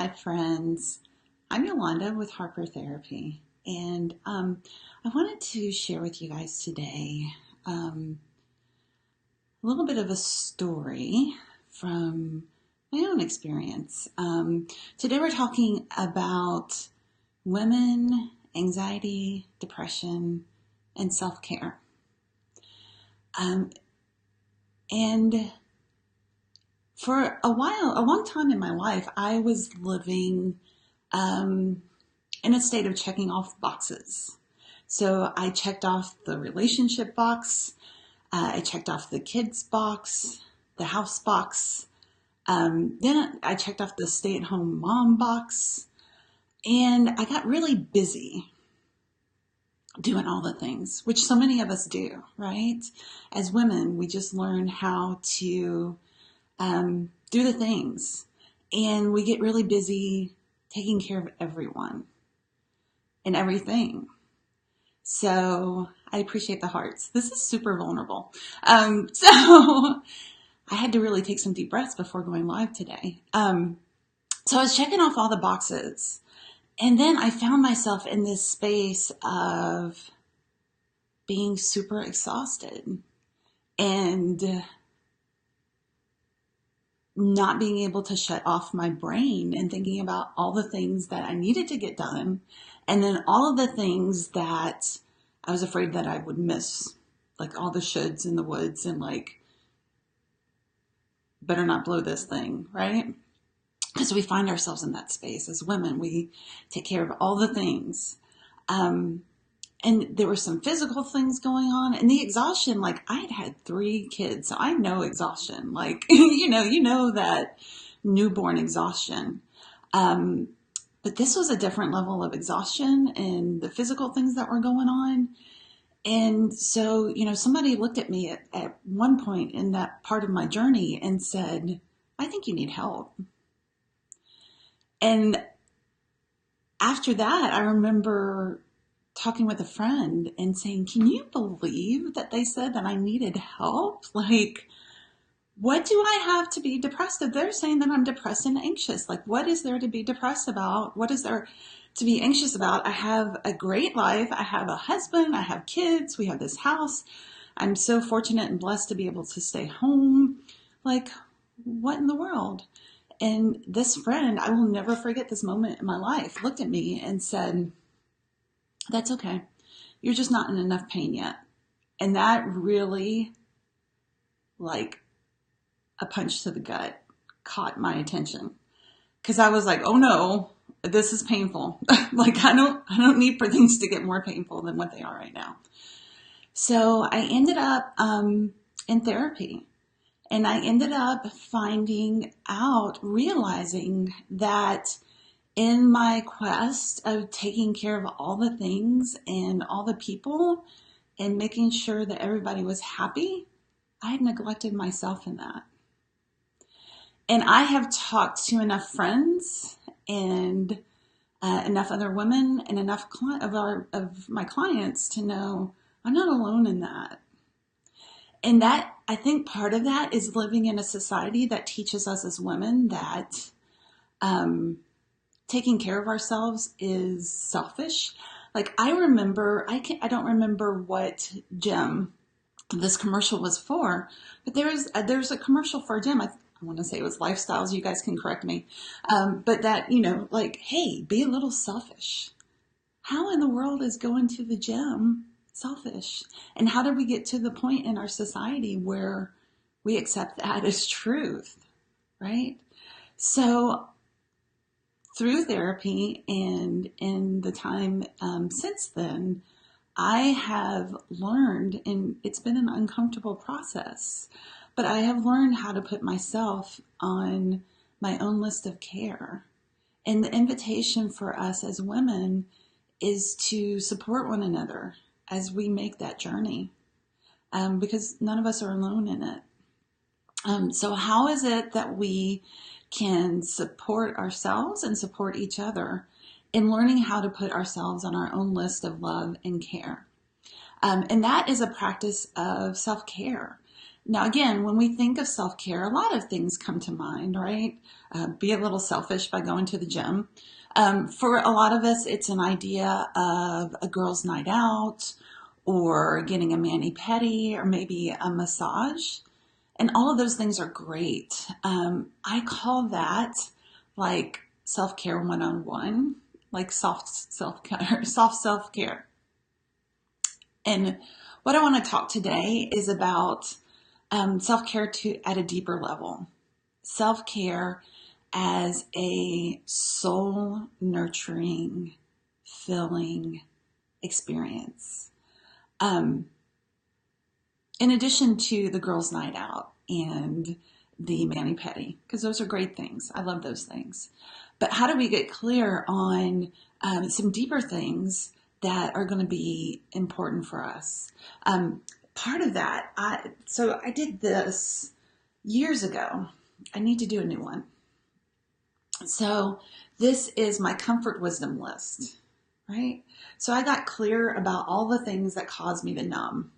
Hi, friends. I'm Yolanda with Harper Therapy, and I wanted to share with you guys today um, a little bit of a story from my own experience. Today, we're talking about women, anxiety, depression, and self care. Um, and for a long time in my life, I was living um, in a state of checking off boxes. So I checked off the relationship box, I checked off the kids box, the house box, then I checked off the stay at home mom box, and I got really busy doing all the things, which so many of us do, right? As women, we just learn how to do the things, and we get really busy taking care of everyone and everything. So I appreciate the hearts. This is super vulnerable. So I had to really take some deep breaths before going live today. So I was checking off all the boxes. And then I found myself in this space of being super exhausted and not being able to shut off my brain and thinking about all the things that I needed to get done. And then all of the things that I was afraid that I would miss, like all the shoulds in the woods and like, better not blow this thing, right? Because we find ourselves in that space as women. We take care of all the things. Um, and there were some physical things going on and the exhaustion, like I had 3 kids, so I know exhaustion, like, you know that newborn exhaustion. Um, but this was a different level of exhaustion and the physical things that were going on. And so, somebody looked at me at one point in that part of my journey and said, I think you need help. And after that, I remember talking with a friend and saying, can you believe that they said that I needed help? Like, what do I have to be depressed of? They're saying that I'm depressed and anxious. Like, what is there to be depressed about? What is there to be anxious about? I have a great life. I have a husband. I have kids. We have this house. I'm so fortunate and blessed to be able to stay home. Like, what in the world? And this friend, I will never forget this moment in my life, looked at me and said, that's okay. You're just not in enough pain yet. And that really, like a punch to the gut, caught my attention. Because I was like, oh no, this is painful. Like I don't need for things to get more painful than what they are right now. So I ended up in therapy. And I ended up finding out, realizing that in my quest of taking care of all the things and all the people and making sure that everybody was happy, I had neglected myself in that. And I have talked to enough friends and enough other women and enough of my clients to know I'm not alone in that. And that, I think part of that is living in a society that teaches us as women that taking care of ourselves is selfish. Like I remember, I don't remember what gym this commercial was for, but there's a commercial for a gym. I want to say it was Lifestyles. You guys can correct me. But that, like, hey, be a little selfish. How in the world is going to the gym selfish? And how did we get to the point in our society where we accept that as truth, right? So through therapy and in the time since then, I have learned, and it's been an uncomfortable process, but I have learned how to put myself on my own list of care. And the invitation for us as women is to support one another as we make that journey, because none of us are alone in it. So how is it that we can support ourselves and support each other in learning how to put ourselves on our own list of love and care? And that is a practice of self-care. Now, again, when we think of self care, a lot of things come to mind, right? Be a little selfish by going to the gym. For a lot of us, it's an idea of a girls' night out or getting a mani pedi or maybe a massage. And all of those things are great. I call that like self care 101, like soft self care, soft self care. And what I want to talk today is about self care to at a deeper level. Self care as a soul nurturing, filling experience. Um, in addition to the girls' night out and the mani pedi, because those are great things. I love those things. But how do we get clear on some deeper things that are going to be important for us? Part of that, so I did this years ago. I need to do a new one. So this is my comfort wisdom list, right? So I got clear about all the things that cause me to numb.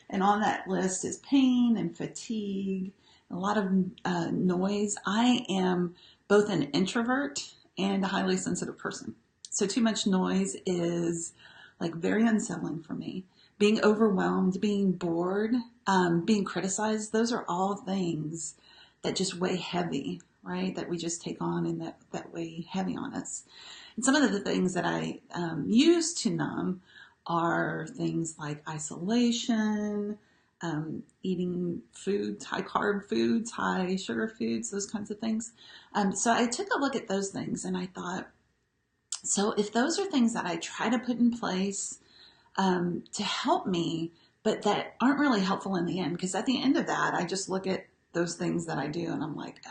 And on that list is pain and fatigue, a lot of noise. I am both an introvert and a highly sensitive person. So too much noise is like very unsettling for me. Being overwhelmed, being bored, being criticized, those are all things that just weigh heavy, right? That we just take on and that weigh heavy on us. And some of the things that I use to numb are things like isolation, eating foods, high carb foods, high sugar foods, those kinds of things. So I took a look at those things and I thought, so if those are things that I try to put in place to help me, but that aren't really helpful in the end, because at the end of that, I just look at those things that I do and I'm like,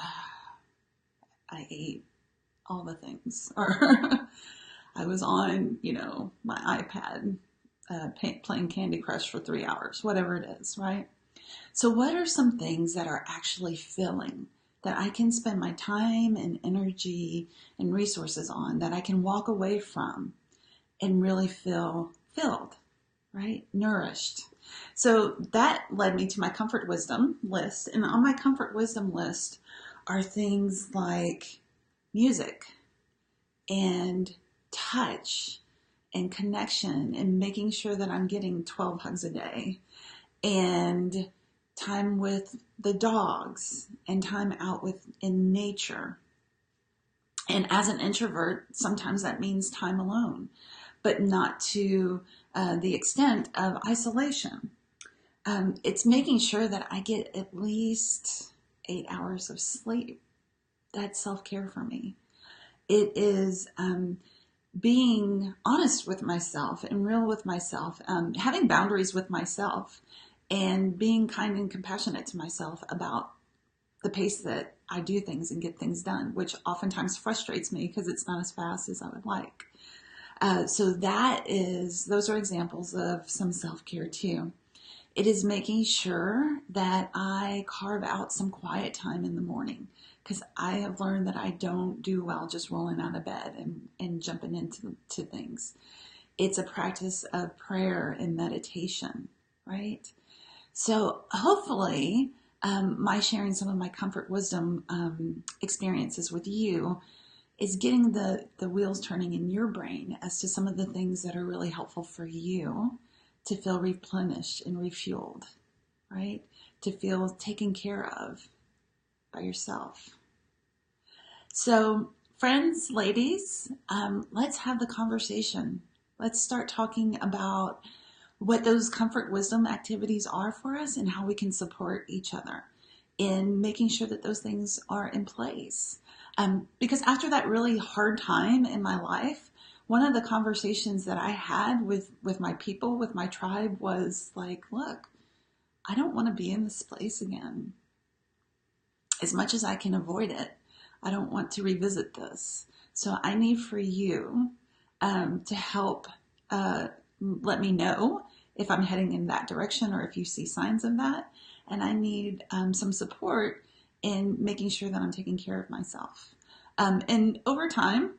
I ate all the things. Or I was on, my iPad playing Candy Crush for 3 hours, whatever it is, right? So what are some things that are actually filling, that I can spend my time and energy and resources on, that I can walk away from and really feel filled, right? Nourished. So that led me to my comfort wisdom list. And on my comfort wisdom list are things like music and touch and connection and making sure that I'm getting 12 hugs a day and time with the dogs and time out in nature. And as an introvert, sometimes that means time alone, but not to the extent of isolation. It's making sure that I get at least 8 hours of sleep. That's self-care for me. It is being honest with myself and real with myself, having boundaries with myself, and being kind and compassionate to myself about the pace that I do things and get things done, which oftentimes frustrates me because it's not as fast as I would like. So those are examples of some self-care too. It is making sure that I carve out some quiet time in the morning, because I have learned that I don't do well just rolling out of bed and jumping into things. It's a practice of prayer and meditation, right? So hopefully, my sharing some of my comfort wisdom experiences with you is getting the wheels turning in your brain as to some of the things that are really helpful for you to feel replenished and refueled, right? To feel taken care of by yourself. So, friends, ladies, let's have the conversation. Let's start talking about what those comfort wisdom activities are for us and how we can support each other in making sure that those things are in place. Because after that really hard time in my life, one of the conversations that I had with my people, with my tribe, was like, look, I don't want to be in this place again. As much as I can avoid it, I don't want to revisit this. So I need for you to help let me know if I'm heading in that direction or if you see signs of that. And I need some support in making sure that I'm taking care of myself. And over time,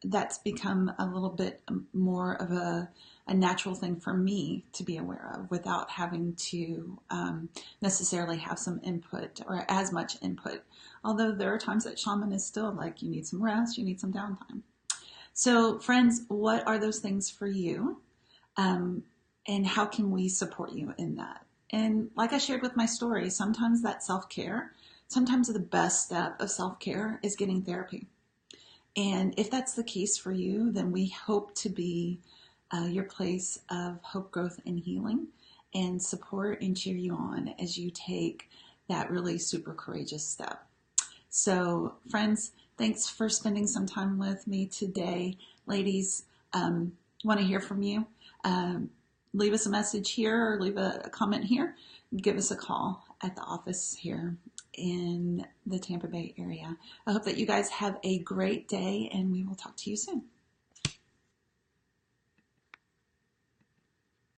that's become a little bit more of a a natural thing for me to be aware of without having to necessarily have some input or as much input. Although there are times that shaman is still like, you need some rest, you need some downtime. So, friends, what are those things for you? Um, and how can we support you in that? And like I shared with my story, sometimes that self care, sometimes the best step of self care is getting therapy. And if that's the case for you, then we hope to be your place of hope, growth, and healing, and support and cheer you on as you take that really super courageous step. So, friends, thanks for spending some time with me today. Ladies, want to hear from you. Leave us a message here or leave a comment here. Give us a call at the office here in the Tampa Bay area. I hope that you guys have a great day, and we will talk to you soon.